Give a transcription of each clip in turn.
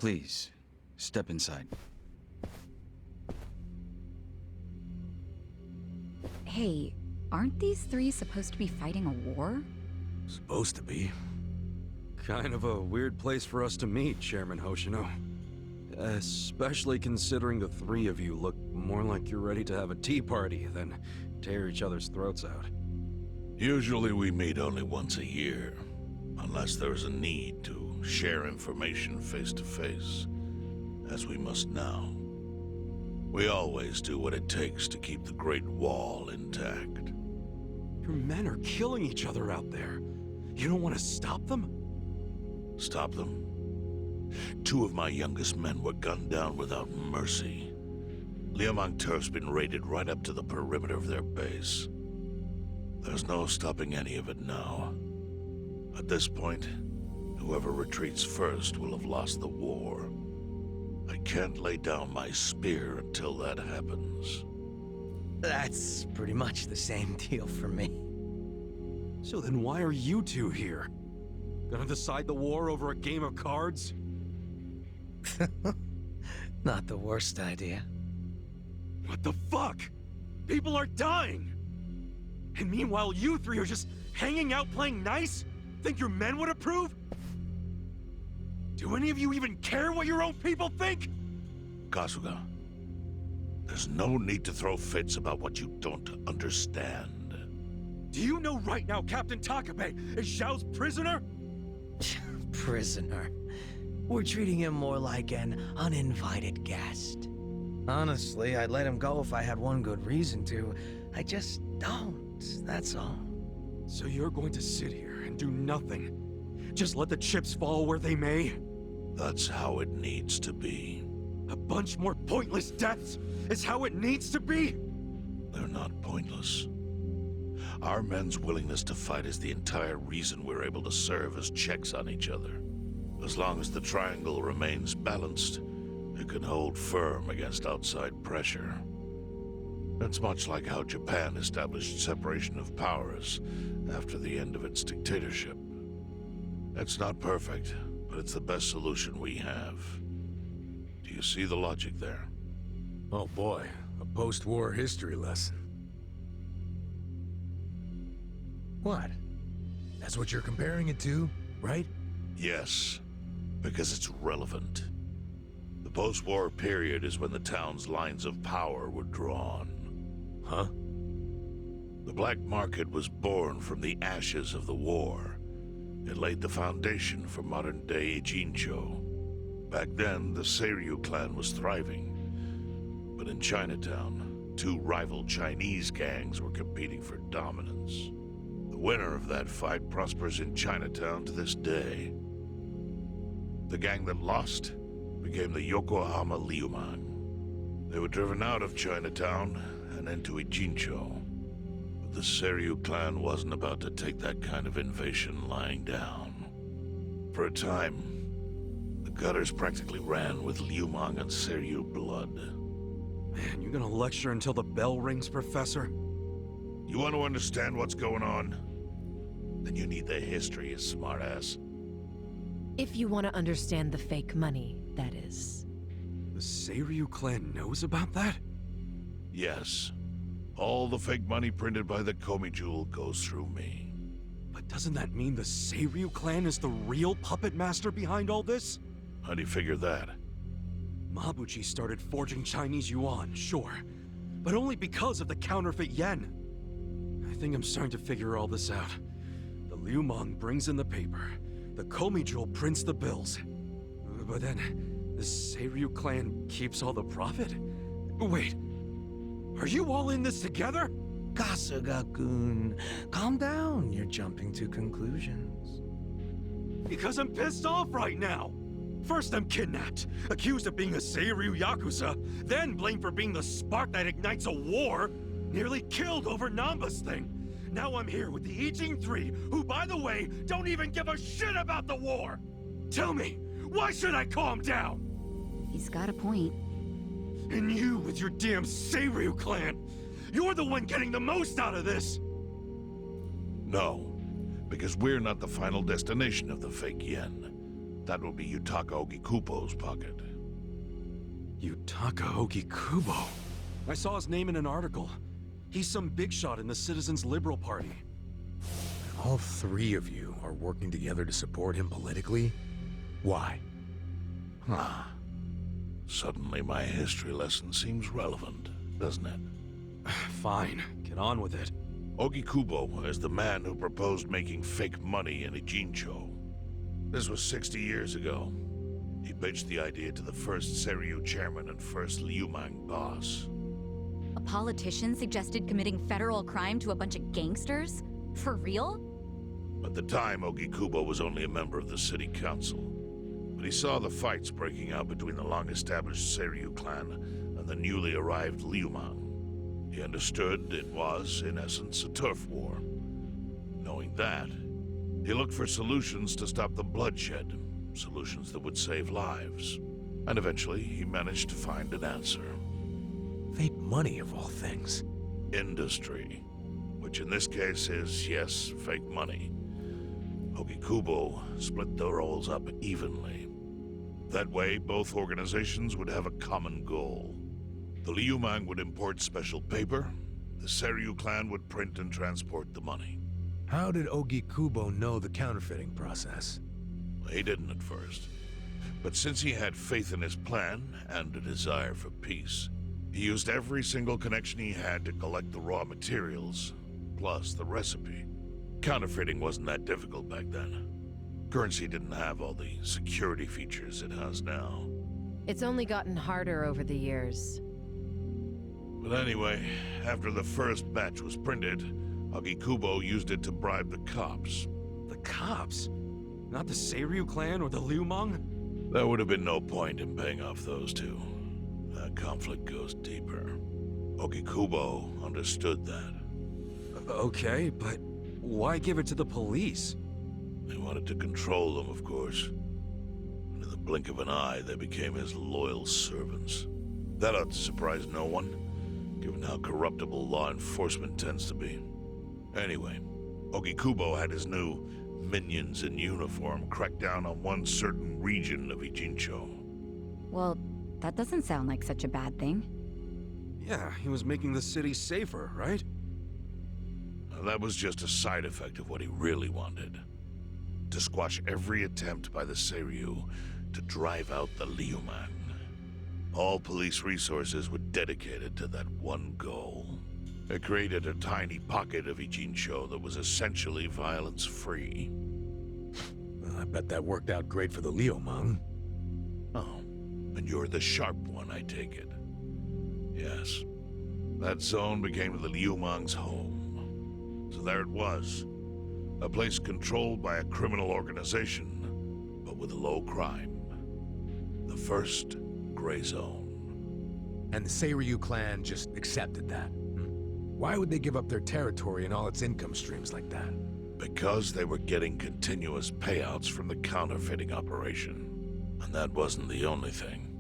Please, step inside. Hey, aren't these three supposed to be fighting a war? Supposed to be. Kind of a weird place for us to meet, Chairman Hoshino. Especially considering the three of you look more like you're ready to have a tea party than tear each other's throats out. Usually we meet only once a year, unless there's a need to share information face to face, as we must now. We always do what it takes to keep the Great Wall intact. Your men are killing each other out there. You don't want to stop them? Stop them? Two of my youngest men were gunned down without mercy. Liumang Turf's been raided right up to the perimeter of their base. There's no stopping any of it now. At this point, whoever retreats first will have lost the war. I can't lay down my spear until that happens. That's pretty much the same deal for me. So then why are you two here? Gonna decide the war over a game of cards? Not the worst idea. What the fuck? People are dying! And meanwhile you three are just hanging out playing nice? Think your men would approve? Do any of you even care what your own people think? Kasuga, there's no need to throw fits about what you don't understand. Do you know right now Captain Takabe is Xiao's prisoner? Prisoner. We're treating him more like an uninvited guest. Honestly, I'd let him go if I had one good reason to. I just don't, that's all. So you're going to sit here and do nothing? Just let the chips fall where they may? That's how it needs to be. A bunch more pointless deaths is how it needs to be? They're not pointless. Our men's willingness to fight is the entire reason we're able to serve as checks on each other. As long as the triangle remains balanced, it can hold firm against outside pressure. It's much like how Japan established separation of powers after the end of its dictatorship. It's not perfect, but it's the best solution we have. Do you see the logic there? Oh boy, a post-war history lesson. What? That's what you're comparing it to, right? Yes, because it's relevant. The post-war period is when the town's lines of power were drawn. Huh? The black market was born from the ashes of the war. It laid the foundation for modern-day Jincho. Back then, the Seiryu clan was thriving. But in Chinatown, two rival Chinese gangs were competing for dominance. The winner of that fight prospers in Chinatown to this day. The gang that lost became the Yokohama Liumang. They were driven out of Chinatown and into Ijincho. But the Seiryu clan wasn't about to take that kind of invasion lying down. For a time, the gutters practically ran with Liumang and Seiryu blood. Man, you gonna lecture until the bell rings, Professor? You want to understand what's going on? Then you need the history, you smartass. If you want to understand the fake money, that is. The Seiryu clan knows about that? Yes. All the fake money printed by the Komi Jewel goes through me. But doesn't that mean the Seiryu clan is the real puppet master behind all this? How do you figure that? Mabuchi started forging Chinese yuan, sure. But only because of the counterfeit yen. I think I'm starting to figure all this out. The Liumang brings in the paper. The Komi Jewel prints the bills. But then, the Seiryu clan keeps all the profit? Wait, are you all in this together? Kasuga-kun, calm down. You're jumping to conclusions. Because I'm pissed off right now. First I'm kidnapped, accused of being a Seiryu Yakuza, then blamed for being the spark that ignites a war, nearly killed over Namba's thing. Now I'm here with the Ijin Three, who, by the way, don't even give a shit about the war! Tell me, why should I calm down? He's got a point. And you with your damn Seiryu clan, you're the one getting the most out of this! No, because we're not the final destination of the fake yen. that would be Yutaka Ogikubo's pocket. Yutaka Ogikubo. I saw his name in an article. He's some big shot in the Citizens Liberal Party. All three of you are working together to support him politically? Why? Huh. Suddenly my history lesson seems relevant, doesn't it? Fine, get on with it. Ogikubo is the man who proposed making fake money in Ijincho. This was 60 years ago. He pitched the idea to the first Seiryu chairman and first Liumang boss. A politician suggested committing federal crime to a bunch of gangsters? For real? At the time, Ogikubo was only a member of the city council. But he saw the fights breaking out between the long-established Seiryu clan and the newly arrived Liumang. He understood it was, in essence, a turf war. Knowing that, he looked for solutions to stop the bloodshed, solutions that would save lives. And eventually, he managed to find an answer. Fake money, of all things. Industry. Which in this case is, yes, fake money. Ogikubo split the roles up evenly. That way, both organizations would have a common goal. The Liumang would import special paper, the Seiryu clan would print and transport the money. How did Ogikubo know the counterfeiting process? He didn't at first. But since he had faith in his plan and a desire for peace, he used every single connection he had to collect the raw materials, plus the recipe. Counterfeiting wasn't that difficult back then. Currency didn't have all the security features it has now. It's only gotten harder over the years. But anyway, after the first batch was printed, Ogikubo used it to bribe the cops. The cops? Not the Seiryu clan or the Liumang? There would have been no point in paying off those two. That conflict goes deeper. Ogikubo understood that. Okay, but why give it to the police? He wanted to control them, of course. And in the blink of an eye, they became his loyal servants. That ought to surprise no one, given how corruptible law enforcement tends to be. Anyway, Ogikubo had his new minions in uniform crack down on one certain region of Ijincho. Well, that doesn't sound like such a bad thing. Yeah, he was making the city safer, right? Now, that was just a side effect of what he really wanted. To squash every attempt by the Seiryu to drive out the Liumang. All police resources were dedicated to that one goal. It created a tiny pocket of Ijincho that was essentially violence-free. Well, I bet that worked out great for the Liumang. Oh, and you're the sharp one, I take it. Yes. That zone became the Liumang's home. So there it was. A place controlled by a criminal organization, but with low crime. The first gray zone. And the Seiryu clan just accepted that. Why would they give up their territory and all its income streams like that? Because they were getting continuous payouts from the counterfeiting operation. And that wasn't the only thing.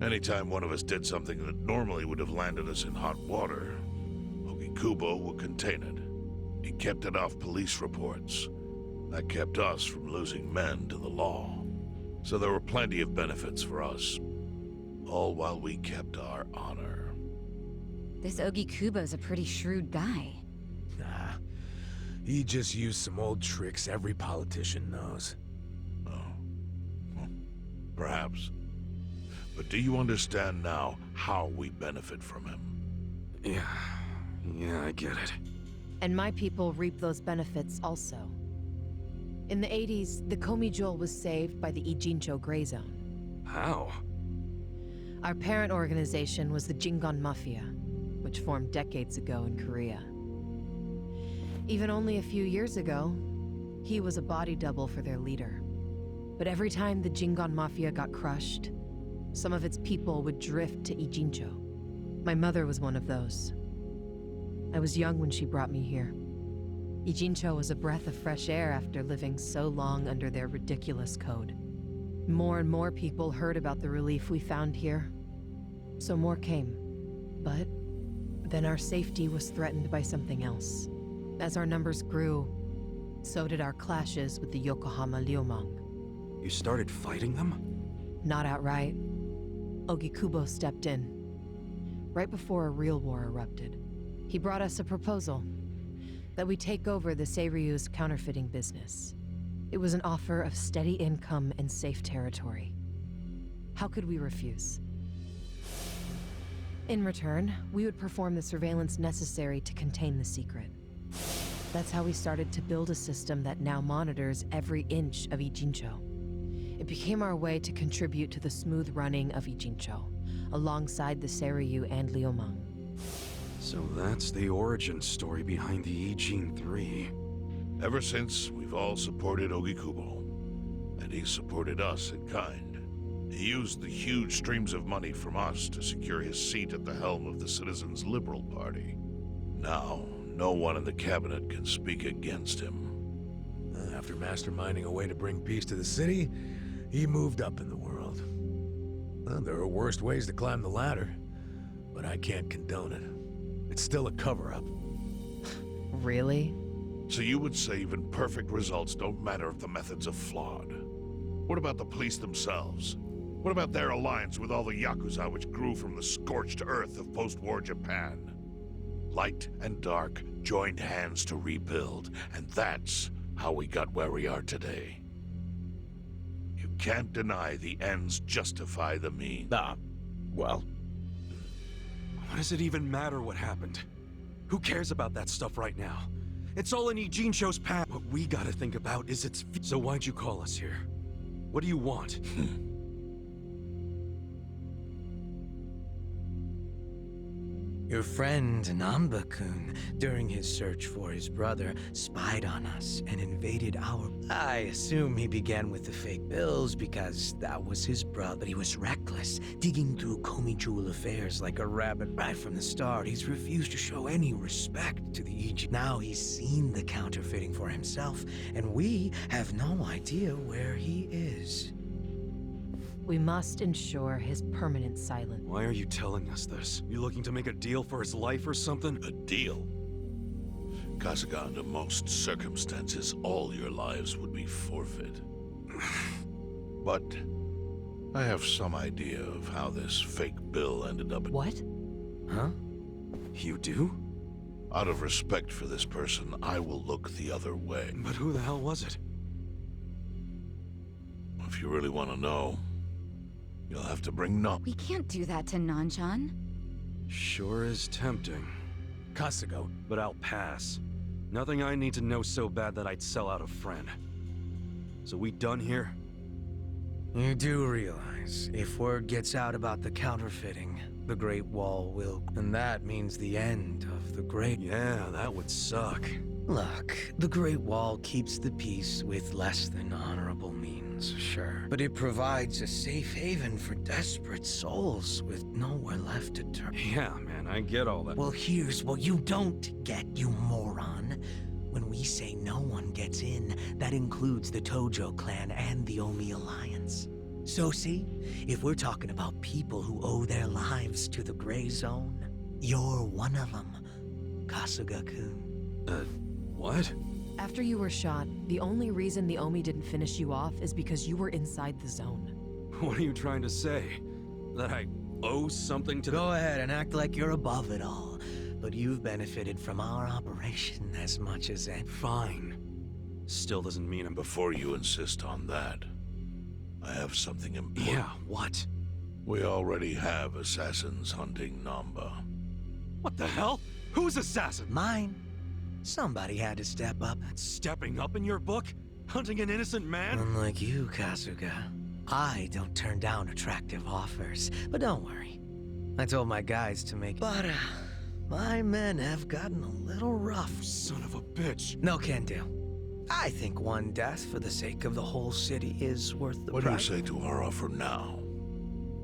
Anytime one of us did something that normally would have landed us in hot water, Ogikubo would contain it. He kept it off police reports. That kept us from losing men to the law. So there were plenty of benefits for us. All while we kept our honor. This Ogikubo's a pretty shrewd guy. Nah, he just used some old tricks every politician knows. Oh. Perhaps. But do you understand now how we benefit from him? Yeah, I get it. And my people reap those benefits also. In the 80s, the Komijol was saved by the Ijincho Gray Zone. How? Our parent organization was the Jingon Mafia, which formed decades ago in Korea. Even only a few years ago, he was a body double for their leader. But every time the Jingon Mafia got crushed, some of its people would drift to Ijincho. My mother was one of those. I was young when she brought me here. Ijincho was a breath of fresh air after living so long under their ridiculous code. More and more people heard about the relief we found here, so more came. But then our safety was threatened by something else. As our numbers grew, so did our clashes with the Yokohama Liumang. You started fighting them? Not outright. Ogikubo stepped in. Right before a real war erupted. He brought us a proposal. That we take over the Seiryu's counterfeiting business. It was an offer of steady income and safe territory. How could we refuse? In return, we would perform the surveillance necessary to contain the secret. That's how we started to build a system that now monitors every inch of Ijincho. It became our way to contribute to the smooth running of Ijincho, alongside the Seiryu and Liumang. So that's the origin story behind the Ijin 3. Ever since, we've all supported Ogikubo, and he supported us in kind. He used the huge streams of money from us to secure his seat at the helm of the Citizens' Liberal Party. Now, no one in the cabinet can speak against him. After masterminding a way to bring peace to the city, he moved up in the world. Well, there are worse ways to climb the ladder, but I can't condone it. It's still a cover-up. Really? So you would say even perfect results don't matter if the methods are flawed? What about the police themselves? What about their alliance with all the Yakuza which grew from the scorched earth of post-war Japan? Light and dark joined hands to rebuild, and that's how we got where we are today. You can't deny the ends justify the means. Well, What does it even matter what happened? Who cares about that stuff right now? It's all in Ijincho's past. What we gotta think about is its So why'd you call us here? What do you want? Your friend Namba-kun, during his search for his brother, spied on us and invaded our... I assume he began with the fake bills because that was his brother. But he was reckless, digging through Komi Jewel affairs like a rabbit right from the start. He's refused to show any respect to the Egypt. Now he's seen the counterfeiting for himself, and we have no idea where he is. We must ensure his permanent silence. Why are you telling us this? You looking to make a deal for his life or something? A deal? Kasuga, under most circumstances, all your lives would be forfeit. But I have some idea of how this fake bill ended up. What? Huh? You do? Out of respect for this person, I will look the other way. But who the hell was it? If you really want to know, you'll have to bring We can't do that to Nanchan. Sure is tempting. Kasuga, But I'll pass. Nothing I need to know so bad that I'd sell out a friend. So we done here? You do realize, if word gets out about the counterfeiting, the Great Wall will... And that means the end of the Great... Yeah, that would suck. Look, the Great Wall keeps the peace with less than honorable means, sure. But it provides a safe haven for desperate souls with nowhere left to turn. Yeah, man, I get all that. Well, here's what you don't get, you moron. When we say no one gets in, that includes the Tojo clan and the Omi Alliance. So see, if we're talking about people who owe their lives to the Gray Zone, you're one of them, Kasuga-kun. What? After you were shot, the only reason the Omi didn't finish you off is because you were inside the zone. What are you trying to say? That I owe something to Go ahead and act like you're above it all, but you've benefited from our operation as much as any. Fine. Still doesn't mean I'm Before you insist on that, I have something important. Yeah, what? We already have assassins hunting Namba. What the hell? Who's assassin? Mine. Somebody had to step up. Stepping up in your book? Hunting an innocent man? Unlike you, Kasuga, I don't turn down attractive offers. But don't worry. I told my guys to make... But, my men have gotten a little rough. Son of a bitch. No can do. I think one death for the sake of the whole city is worth the What do you price. say to our offer now?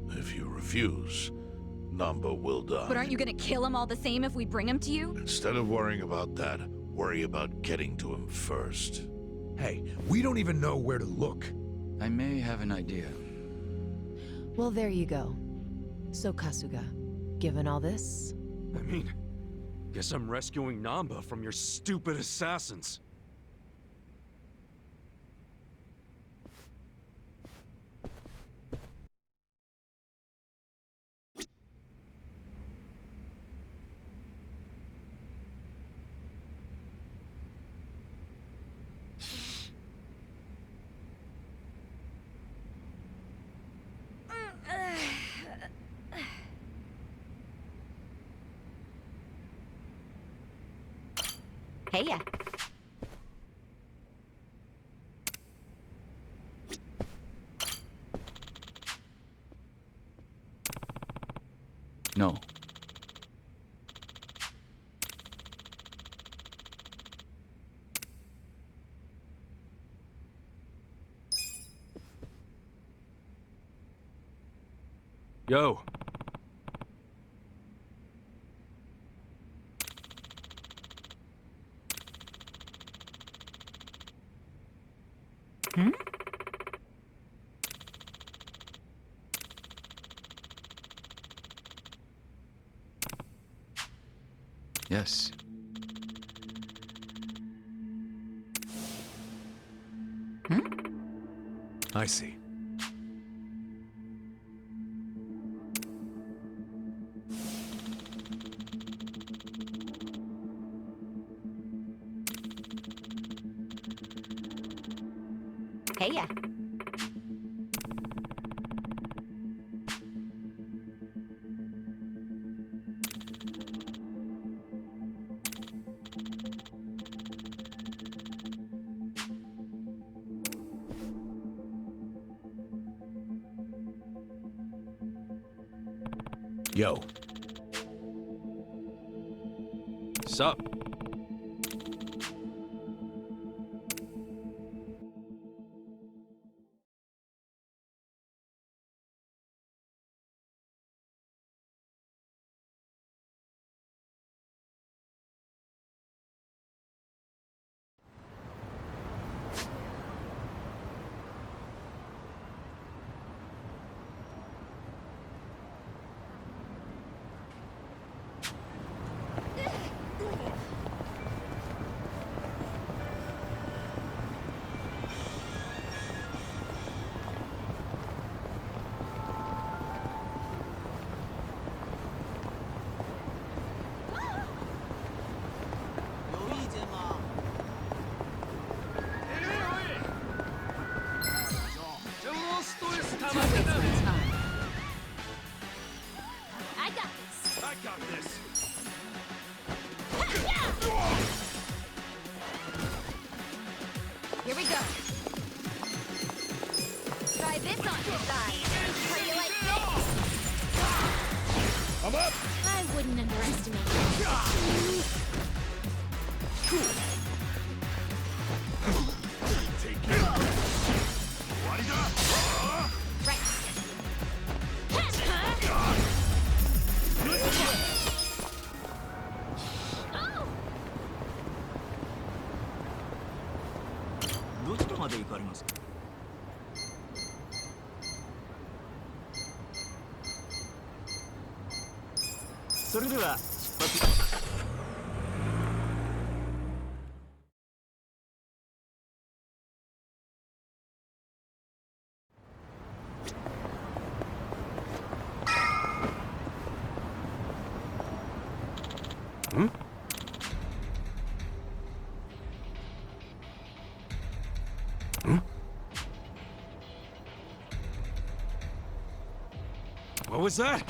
If you refuse, Namba will die. But aren't you gonna kill him all the same if we bring him to you? Instead of worrying about that, worry about getting to him first. hey, we don't even know where to look. I may have an idea. Well, there you go. So, Kasuga, given all this, I mean, guess I'm rescuing Namba from your stupid assassins. Hey ya. No. Yo. Yes. I see. Hey ya. Yo. Sup? I got this. I got this. Here we go. Try this on your side. How do you like this? I'm up! I wouldn't underestimate Take care. Right. Oh! どちらまで行かれますか。それでは出発。What was that?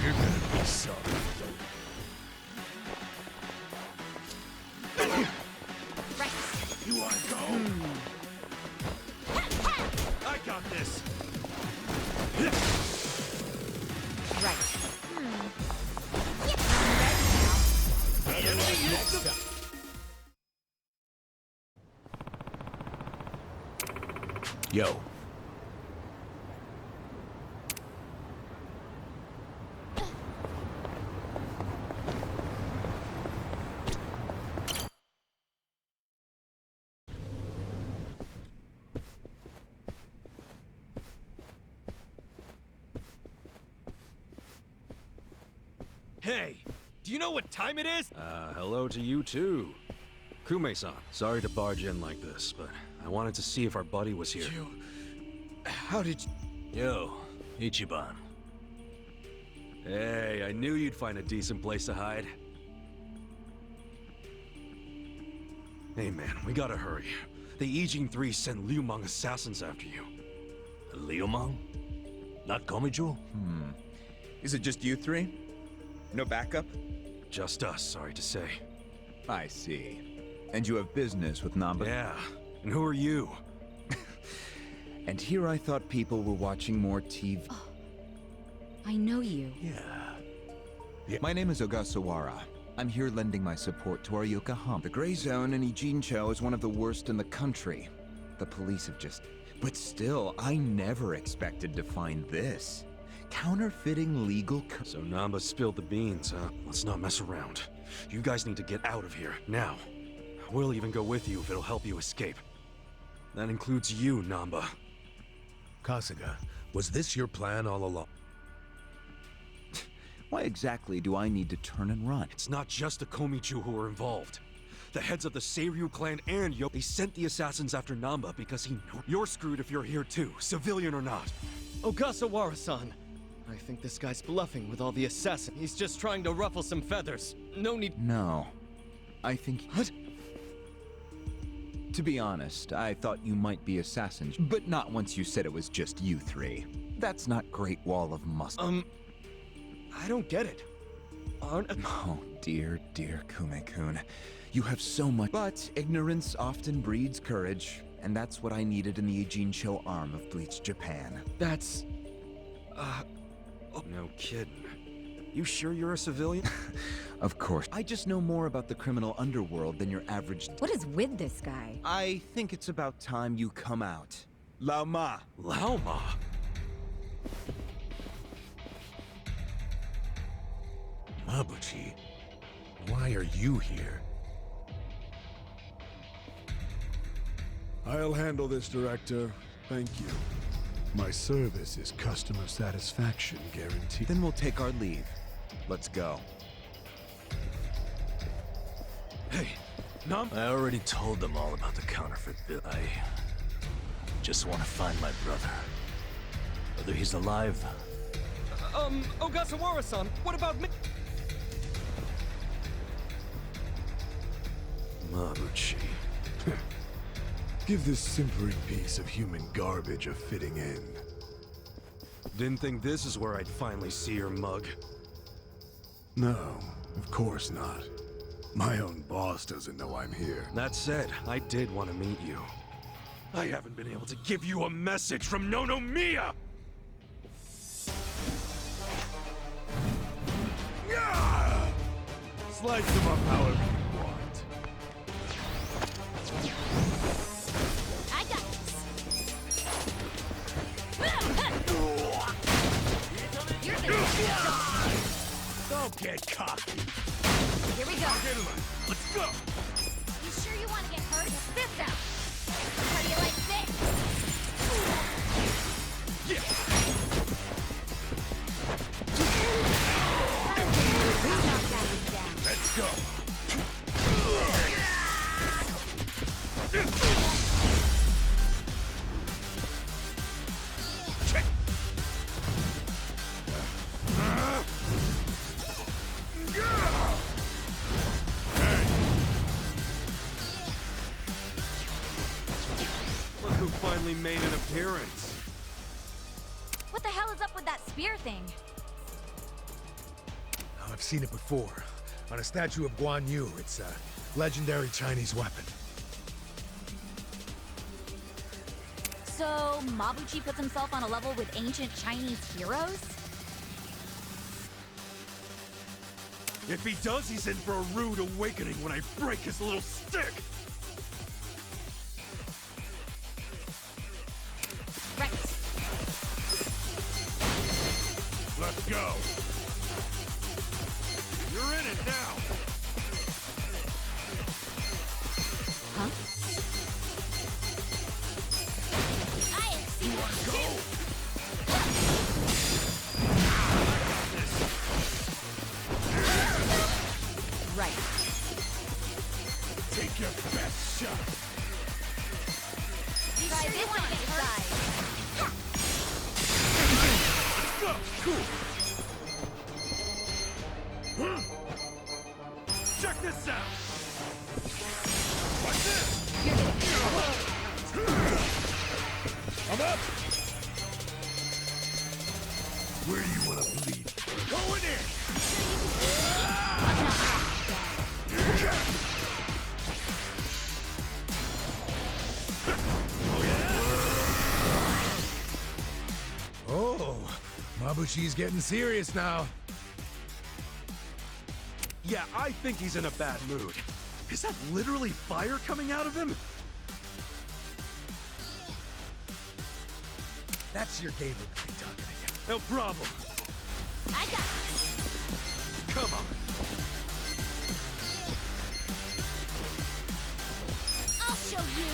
You're gonna be sorry. Right. You wanna go? I got this. Right. Yo. Hey, Do you know what time it is? Hello to you too. Kume-san, sorry to barge in like this, but I wanted to see if our buddy was here. How did you... Yo, Ichiban. Hey, I knew you'd find a decent place to hide. Hey man, we gotta hurry. The Ijin 3 sent Liu Mang assassins after you. Liu Mang? Not Komichu? Is it just you three? No backup? Just us, sorry to say. I see. And you have business with Namba? Yeah, and who are you? And here I thought people were watching more TV. I know you. My name is Ogasawara. I'm here lending my support to our Yokohama. The Gray Zone in Ijincho is one of the worst in the country. The police have just... But still, I never expected to find this. Counterfeiting legal So Namba spilled the beans, huh? Let's not mess around. You guys need to get out of here, now. We'll even go with you if it'll help you escape. That includes you, Namba. Kasuga, was this your plan all along? Why exactly do I need to turn and run? It's not just the Komichu who are involved. The heads of the Seiryu clan and they sent the assassins after Namba because he knew. You're screwed if you're here too, civilian or not. Ogasawara-san. I think this guy's bluffing with all the assassins. He's just trying to ruffle some feathers. No need... No. I think... What? To be honest, I thought you might be assassins, but not once you said it was just you three. That's not Great Wall of Muscle. I don't get it. Oh, dear, dear Kume-kun. You have so much... But ignorance often breeds courage, and that's what I needed in the Ijincho arm of Bleached Japan. That's... No kidding. You sure you're a civilian? Of course. I just know more about the criminal underworld than your average... What is with this guy? I think it's about time you come out. Lao Ma. Lao Ma? Mabuchi, why are you here? I'll handle this, Director. Thank you. My service is customer satisfaction guaranteed. Then we'll take our leave. Let's go. Hey, Nam? I already told them all about the counterfeit bill. I just want to find my brother. Whether he's alive... Ogasawara-san, what about me? Mabuchi. Give this simpering piece of human garbage a fitting end. Didn't think this is where I'd finally see your mug. No, of course not. My own boss doesn't know I'm here. That said, I did want to meet you. I haven't been able to give you a message from Nonomiya! Slice them up however you want. I got this. You're the... Don't get cocky. Here we go. Let's go. You sure you want to get hurt? Fist out. How do you like this? Let's go. Look who finally made an appearance. What the hell is up with that spear thing? Oh, I've seen it before. On a statue of Guan Yu. It's a legendary Chinese weapon. So, Mabuchi puts himself on a level with ancient Chinese heroes? If he does, he's in for a rude awakening when I break his little stick! Right. Let's go. You're in it now! Huh? I see what you do! your best shot. Try this on your side. Let's go! Cool! Check this out! What's this? You're gonna I'm up! Where do you want to bleed? Going in! Oh, Mabuchi's getting serious now. Yeah, I think he's in a bad mood. Is that literally fire coming out of him? That's your game of talking again. No problem. I got it. Come on. I'll show you.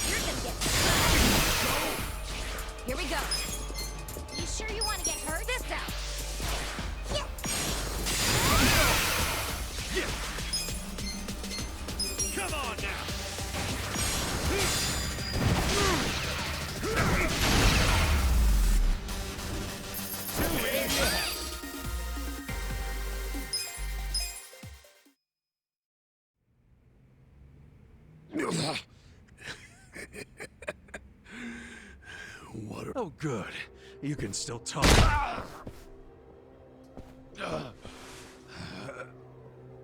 You're gonna get Here we go. You sure you want to get hurt? This out. Yeah. Yeah. Come on now. Oh, good. You can still talk.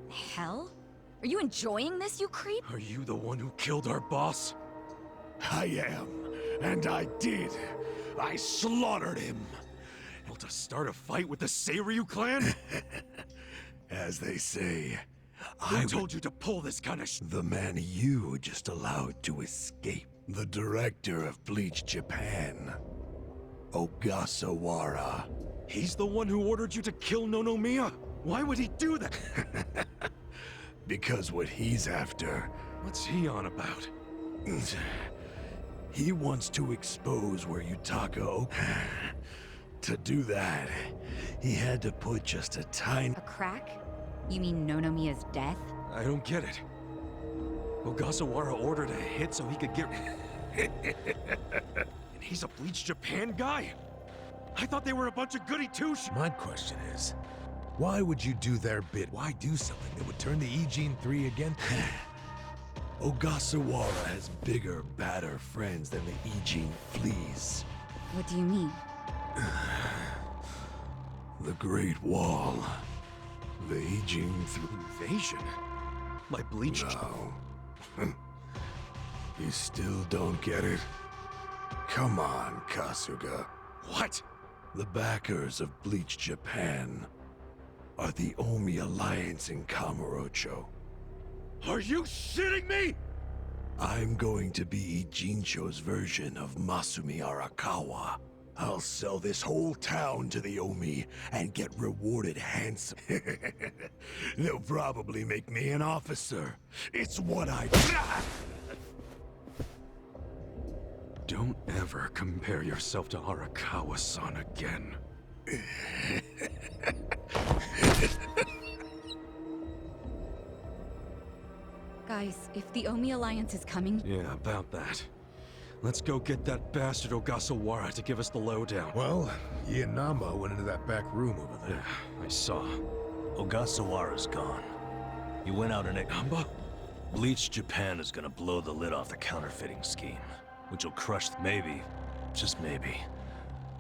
Hell? Are you enjoying this, you creep? Are you the one who killed our boss? I am, and I did. I slaughtered him. Able to start a fight with the Seiryu clan? As they say, Who told you to pull this kind of the man you just allowed to escape. The director of Bleached Japan, Ogasawara. He's the one who ordered you to kill Nonomiya? Why would he do that? Because what he's after, What's he on about? he wants to expose where Yutaka. To do that, he had to put just a tiny... A crack? You mean Nonomiya's death? I don't get it. Ogasawara ordered a hit so he could get... And he's a Bleached Japan guy? I thought they were a bunch of goody two-shoes. My question is, why would you do their bit? Why do something that would turn the E-Gene 3 again? Ogasawara has bigger, badder friends than the E-Gene fleas. What do you mean? The Great Wall. The E-Gene Invasion? My Bleached... No. You still don't get it? Come on, Kasuga. What? The backers of Bleached Japan are the Omi Alliance in Kamurocho. Are you shitting me? I'm going to be Ijincho's version of Masumi Arakawa. I'll sell this whole town to the Omi and get rewarded handsome. They'll probably make me an officer. It's what I... Don't ever compare yourself to Arakawa-san again. Guys, if the Omi Alliance is coming... Yeah, about that. Let's go get that bastard Ogasawara to give us the lowdown. Well, he and Namba went into that back room over there. Yeah, I saw. Ogasawara's gone. He went out and... Namba? Bleached Japan is gonna blow the lid off the counterfeiting scheme, which will crush... Maybe, just maybe,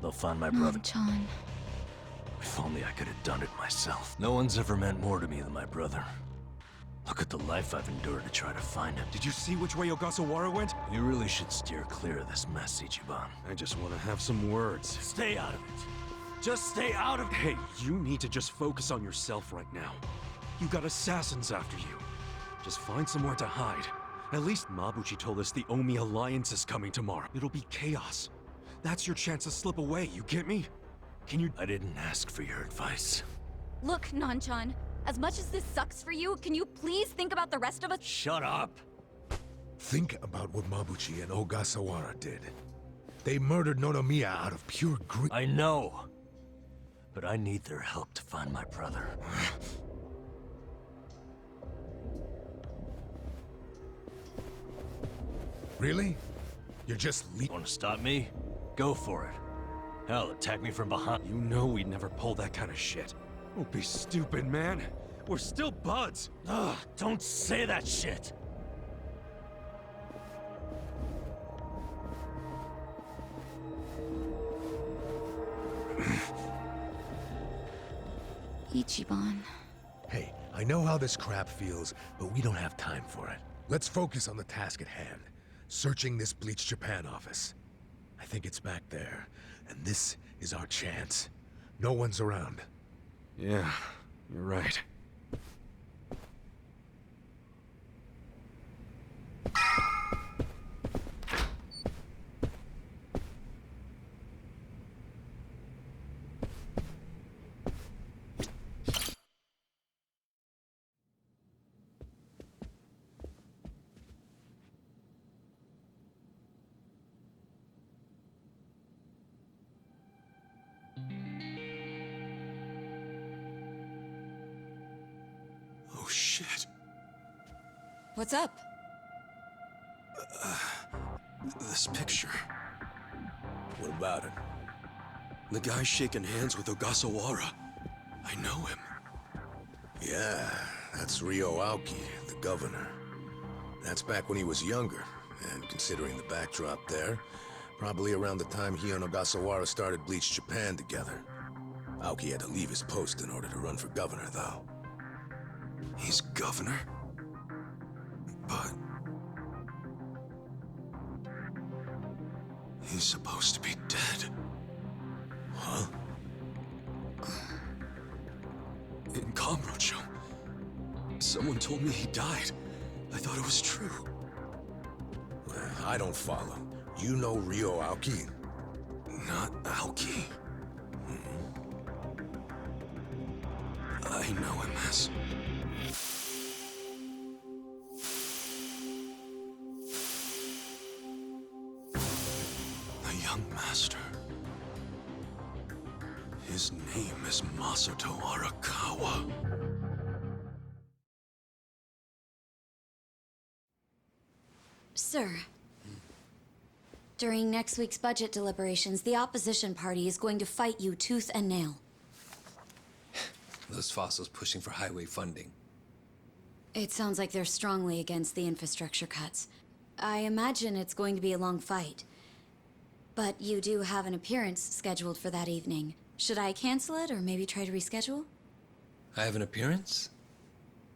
they'll find my brother. John. If only I could have done it myself. No one's ever meant more to me than my brother. Look at the life I've endured to try to find him. Did you see which way Ogasawara went? You really should steer clear of this mess, Ichiban. I just want to have some words. Stay out of it. Just stay out of it. Hey, you need to just focus on yourself right now. You got assassins after you. Just find somewhere to hide. At least Mabuchi told us the Omi Alliance is coming tomorrow. It'll be chaos. That's your chance to slip away, you get me? Can you... I didn't ask for your advice. Look, Nanchan, as much as this sucks for you, can you please think about the rest of us? Shut up! Think about what Mabuchi and Ogasawara did. They murdered Nonomiya out of pure greed. I know. But I need their help to find my brother. Really? You're just Want to stop me? Go for it. Hell, attack me from behind. You know we'd never pull that kind of shit. Don't be stupid, man. We're still buds. Ugh, don't say that shit! Ichiban. Hey, I know how this crap feels, but we don't have time for it. Let's focus on the task at hand. Searching this Bleached Japan office. I think it's back there, and this is our chance. No one's around. Yeah, you're right. Oh shit. What's up? This picture. What about it? The guy shaking hands with Ogasawara. I know him. Yeah, that's Ryo Aoki, the governor. That's back when he was younger, and considering the backdrop there, probably around the time he and Ogasawara started Bleached Japan together. Aoki had to leave his post in order to run for governor, though. He's governor? But... he's supposed to be dead. Huh? In Kamurocho. Someone told me he died. I thought it was true. I don't follow. You know Ryo Aoki? Not Aoki. I know him as... the young master. His name is Masato Arakawa. Sir. During next week's budget deliberations, the opposition party is going to fight you tooth and nail. Those fossils pushing for highway funding. It sounds like they're strongly against the infrastructure cuts. I imagine it's going to be a long fight. But you do have an appearance scheduled for that evening. Should I cancel it or maybe try to reschedule? I have an appearance?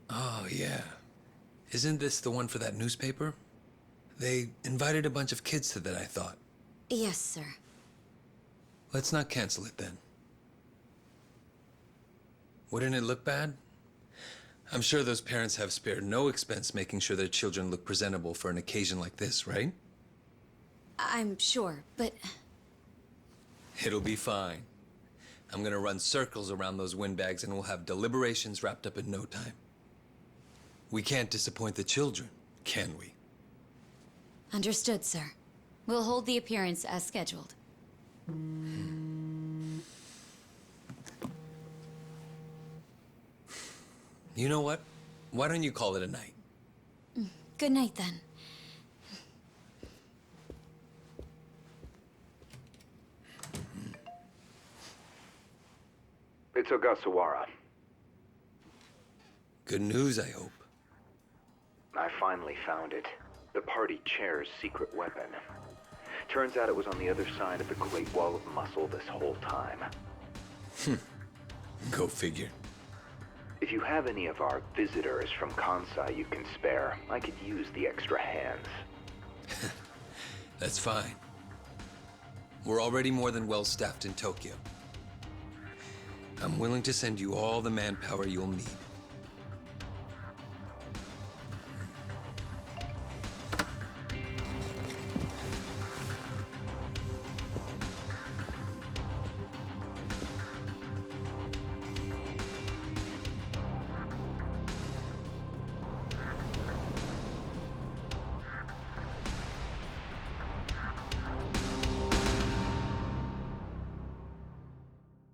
Oh, yeah. Isn't this the one for that newspaper? They invited a bunch of kids to that, I thought. Yes, sir. Let's not cancel it then. Wouldn't it look bad? I'm sure those parents have spared no expense making sure their children look presentable for an occasion like this, right? I'm sure, but... It'll be fine. I'm gonna run circles around those windbags and we'll have deliberations wrapped up in no time. We can't disappoint the children, can we? Understood, sir. We'll hold the appearance as scheduled. You know what? Why don't you call it a night? Good night, then. It's Ogasawara. Good news, I hope. I finally found it. The party chair's secret weapon. Turns out it was on the other side of the Great Wall of Muscle this whole time. Go figure. If you have any of our visitors from Kansai you can spare, I could use the extra hands. That's fine. We're already more than well-staffed in Tokyo. I'm willing to send you all the manpower you'll need.